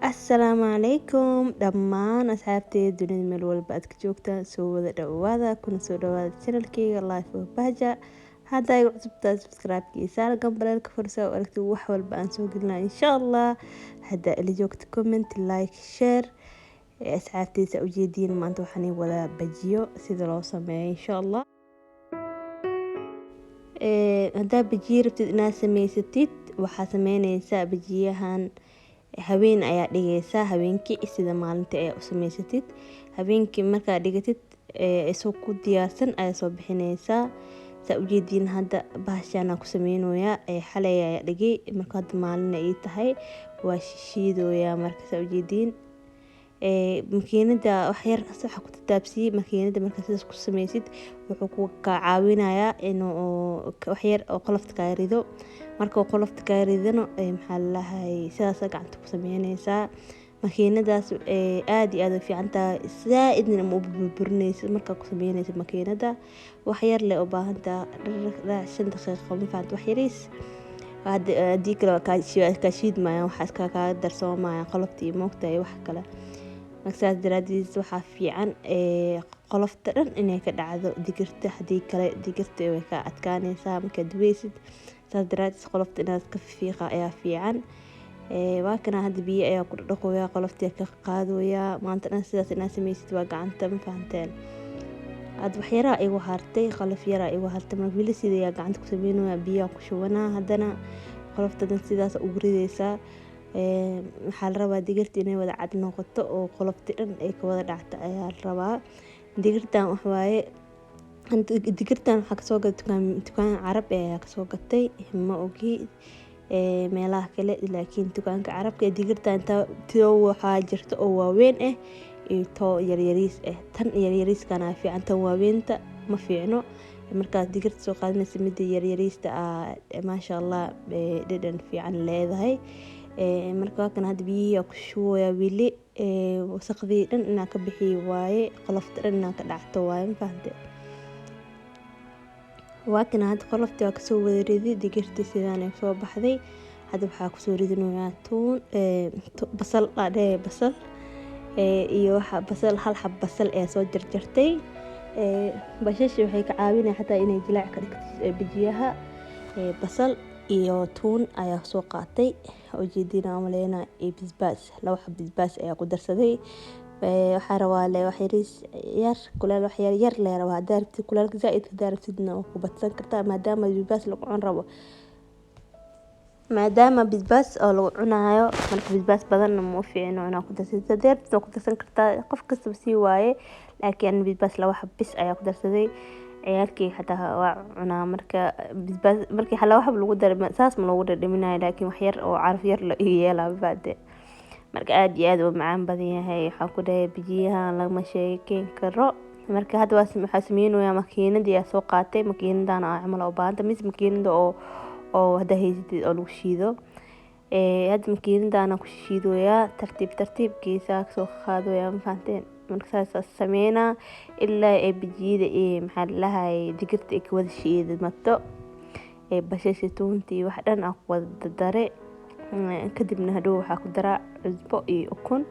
Assalaamu calaykum dhammaan asxaabteyda dunida meel walba aad ka joogtaan soo wada dhawaada kuna soo dhawaada channelkeyga Life of Bahja. Hadda ay cusubtaa subscribe-kii saar gambaleelka fursa oo aragtid wax walba aan soo gelina insha Allah. Hadda ila joogta comment like share asxaabteyda ujeediin maanta waxaan wada bajiyo sida loo sameeyo insha Allah. Hadda bajiyo rabtid inaad samaysatid waxaa sameynaysaa bajiyahan haween ayaa dhigaysaa habeenkii sida maalinta ay u samaysatid habeenkii markaa dhigatid isoo ku diyaarsan ayaa soo bixinaysaa saa ujeediin hadda bahashaan ku sameynooyaa xalay ayaa dhigay marka hadda maalin ay tahay waa shiidooyaa marka saa ujeediin makiinada wax yar sax ku taabsii makiinada marka sidaas ku sameysid wuxuu ku caawinayaa inuu wax yar oo qolofta ka rido marka qolofta ka ridano maxaa lahaay sidaas gacanta ku sameynaysaa makiinadaas aad iyo aad u fiican tahay saaidna ma burburinaysid marka ku sameynaysid makiinada wax yar leh u baahan tahay 5 daqiiqo ma fahanto wax yariis hadii kale ka shiid maayaan waxa iska ka darsoomayaan qolofta iyo moogta iyo wax kale markaas daraadiis waxa fiican qolofta dhan inay ka dhacdo digirta hadii kale digirta way ka adkaanaysaa marka duwaysid saas daraadiis qolofta inaad ka fiiqa ayaa fiican waa kana hadda biyo ayaa ku dhaqooyaa qolofta ka qaadooyaa maanta dhan sidaas inaad sameysid waa gacanta ma fahanteen aad wax yara igu hartay qolof yara igu hartay marka wili sidii gacanta ku sameynooyaa biyo ku shubanaa haddana qolofta dhan sidaas ugu ridaysaa waxaa la rabaa digirta inay wada cad noqoto oo qolofta dhan ay ka wada dhacdo ayaa la rabaa digirtan wax waaye digirtan waxa ka soo gatay dukaan carab ayaa ka soo gatay ma ogi meelaha kale laakiin dukaanka carabka digirtan too waxa jirto oo waaweyn iyo too yaryariis tan yaryariiskana fiican tan waaweynta ma fiicno marka digirta soo qaadanaysa mid yaryariista ma sha Allah dhadhan fiican leedahay marka kan hadda biyo ku shuwaya wili wasaqdii dhan inaa ka bixi waaye qolofta dhan inaa ka dhacto waaye ma fahanteen waa kan hadda qolofta waa ka soo wada riday digirta sidaan ay soo baxday hadda waxaa ku soo ridinayaa tuun basal basal iyo waxa basal hal xab basal ee soo jarjartay basasha waxay ka caawinaysaa xataa inay jilaac ka dhigto bajiyaha basal iyo tuun ayaa soo qaatay ujeedina amaleena bisbaas laba xab bisbaas ayaa ku darsaday waxaa rabaa wax yariis yar kuleel wax yar la rabaa daarti kuleelka zaaid ka daartidna ku badsan kartaa maadaama bisbaas lagu cun rabo maadaama bisbaas oo lagu cunayo marka bisbaas badan ma fiicno inaa ku darsato daarti ku darsan kartaa qof kasta si waaye laakiin bisbaas laba xab bis ayaa ku darsaday ciyaalkii xataa waa cunaa marka bisbaas markii laba xab lagu daro saas ma loogu dhadhaminayo laakiin wax yar oo caraf yar la yeelaa baade marka aad iyo aad u macaan badan yahay waxa ku dhahay bijiyahan lama sheekeyn karo marka hadda waxa sameeynayaa makiinadii ayaa soo qaatay makiinadan camal oo baahanta mis makiinada oo hadda haysatid oo lagu shiido hadda makiinadan ku shiidoyaa tartiibkiisa soo qaadooyaa ma fahanteen marka saas sameeyna ilaa ay bijiyada maxaa lahaay digirta ay wada shiidmato basasha tuuntii wax dhan aan wada dare kadibna hadhow waxaa ku daraa cusbo iyo ukun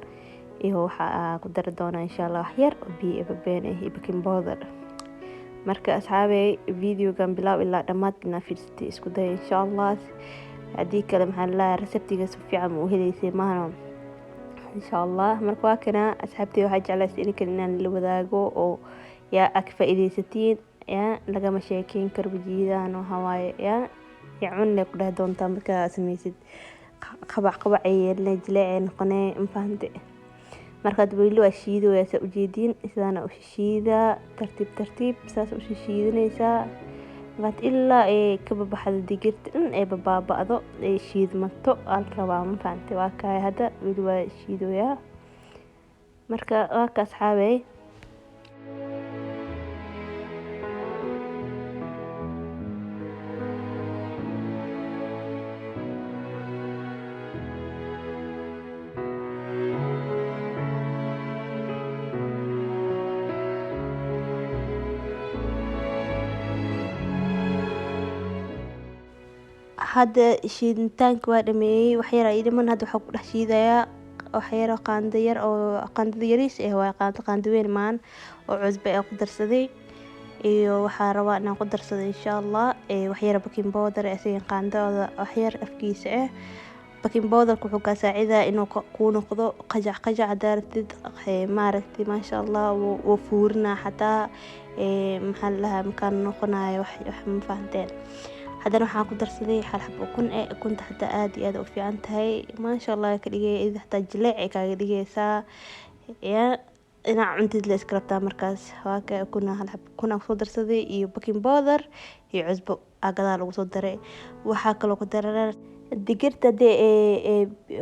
iyo waxaa ku dari doonaa insha Allah wax yar oo biyo been iyo baking powder marka asxaabay videogan bilaw ilaa dhamaad ina fiirsatay isku day insha Allah hadii kale maxaa la reseptiga si fiican u heleysay maano insha Allah marka waa kana asxaabtay waxa jeclaysay inaan la wadaago oo yaa ag faa'iideysatiin laga ma sheekeyn karo bijiyadan waxa waaye ya cunne ku dhahay doonta marka sameysid qabac ay leejleen qone ma fahante marka weli waa shiido waa ujeedin sidana u shiida tartiib saas u shiidanaysaa baad ilaa ay ka baxdo digirta in ay baabado ay shiidmato al rabaa ma fahante waa kaay hadda weli waa shiidoyaa marka waa ka asxaabay hadda shiiditaanka waa dhameeyay wax yar ay dhiman hadda waxa ku dhex shiidayaa wax yar oo qaando yar oo qaandada yariis waa qaando weyn maan oo cusbo ku darsaday iyo waxaa rabaa inaan ku darsado insha Allah wax yar baking powder asiga qaandada wax yar afkiisa baking powder wuxuu ka saacidaa inuu ku noqdo qajac daartid maaragtay ma sha Allah oo fuurna xataa maxaa lahaa markaan noqonayo wax ma fahanteen haddana waxaan ku darsaday hal xabo kunta xataa aad iyo aad u fiican tahay ma sha Allah ka dhigay xataa jileec kaaga dhigaysaa dhinac cuntid la iska rabtaa markaas waa ka hal xabo kuna soo darsaday iyo baking powder iyo cusbo agada lagu soo daray waxaa kaloo ku daray digirta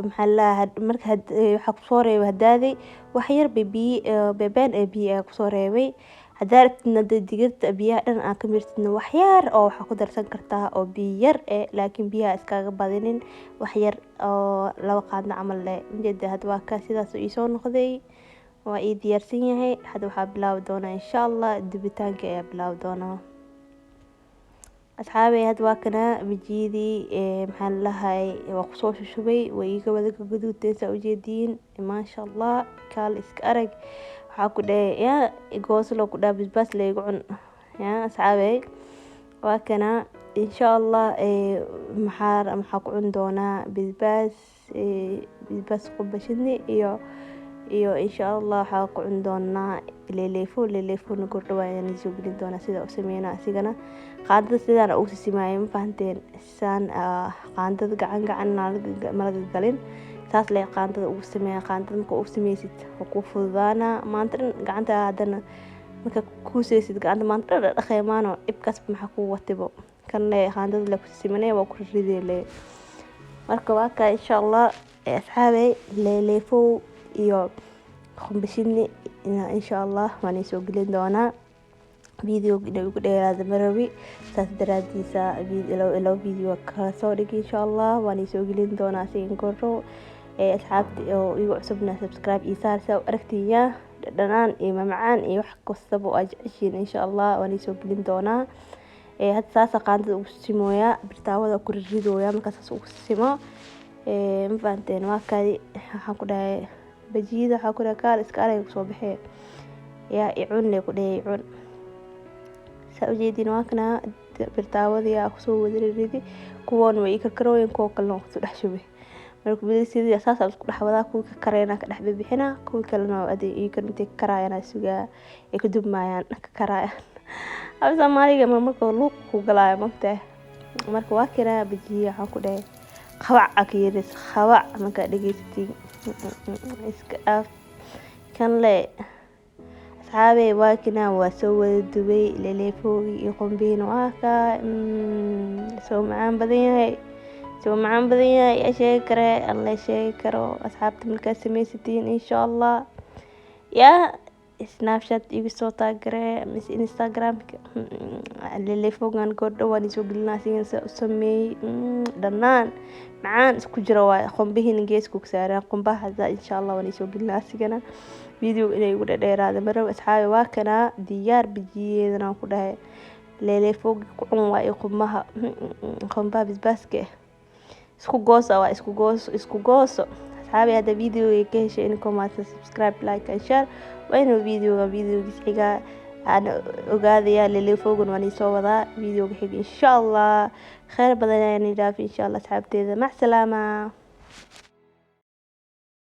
maxaa lahaa marka waxa ku soo reebay hadaaday wax yar beebaan biyo ku soo reebay hadaartna digirta biyaha dhan aan ka mirtidna wax yar oo waxa ku darsan kartaa oo biyo yar laakiin biyaha iskaga badinin wax yar oo 2 qaando camal injeeda had waa ka sidaas ii soo noqday waa ii diyaarsan yahay hada waxa bilaaw doona insha Allah dubitaanka ayaa bilaaw doona asxaabay had waa kana bijidii maxaa lahaay waa ku soo shubay way iga wada gaduudtaysa u jeediin ma sha Allah kaal iska arag waxa ku dhahay gooslo ku dhaab basbaas leeyahay cun asxaabay waa kana insha Allah maxaa ku cun doona basbaas qubashini iyo insha Allah waxa ku cun doona leeleefo gordhawaan soo gelin doona sida u sameeyna asigana qaandada sidaan ugu simaayay ma fahanteen saan qaandada gacan malaga galin taas leh qaandada ugu sameeyaa qaandada marka ugu sameysid ku fududaana maanta gacanta hadana marka ku seesid gacanta maanta dhaqaymaano ibkas maxaa ku watibo kan leh qaandada la ku simanay waa ku rideelay marka waa ka insha Allah asxaabay leeleefo iyo qumbashini insha Allah waan soo gelin doonaa video inuu ku dheeraado marawi saas daraadiisa video ka soo dhigi insha Allah waan soo gelin doonaa si in koro asxaabta oo igu cusubna subscribe iyo saar soo aragtiya dhanaan iyo macaan iyo wax kasta oo aad jeceshiin insha Allah waan soo gelin doonaa had saas qaandada ugu simooya birtaawada ku ridooya markaas ugu simo ma fahanteen waa kali waxaan ku dhahay bajida waxa ku dhahay kaal iska arag soo baxay icun le ku dhahay icun سأجدين واكنا برتاودي أخسو ودريدي كون ويك الكروين كوكل نقطة دحشبه مركب بدي سيدي أساسا بس كل حوالي كوك كرينا كدحبي بحنا كوك لنا أدي يكون تك كراينا سوجا يكدب معيان كرايان أبز مالي جمر مركب لوك وقلايا ممتع مركب واكنا بجي حكو ده خوع أكيرس خوع ما كدقيتي إسكاف كان لي أصحابي واكنا وسوى دبي لليفو يقوم بين واكا سو معان بدينها يا شاكرة الله يشكره أصحابتي من كاسمي 60 إن شاء الله يا سناب شات يقصو تاقرة مس إنستغرام لليفو كان قردو واني سوق الناسين سمي دنان معان اسكو جروا قوم به نجيس كوكسارا قوم بها إن شاء الله واني سوق الناسين فيديو إلى يقول ديراد مرة أصحابي واكنا ديار بجيدنا كلها ليلي فوق قوم ويقومها قوم باسكه اسكو غوصو أصحابي هذا فيديو يكهش إنكم سبسكرايب لايك انشار وإنه فيديو حقا أنا أقاذي ليلي فوق واني صوبا فيديو حق إن شاء الله خير بدنا يعني دافي إن شاء الله أصحابتي مع السلامة.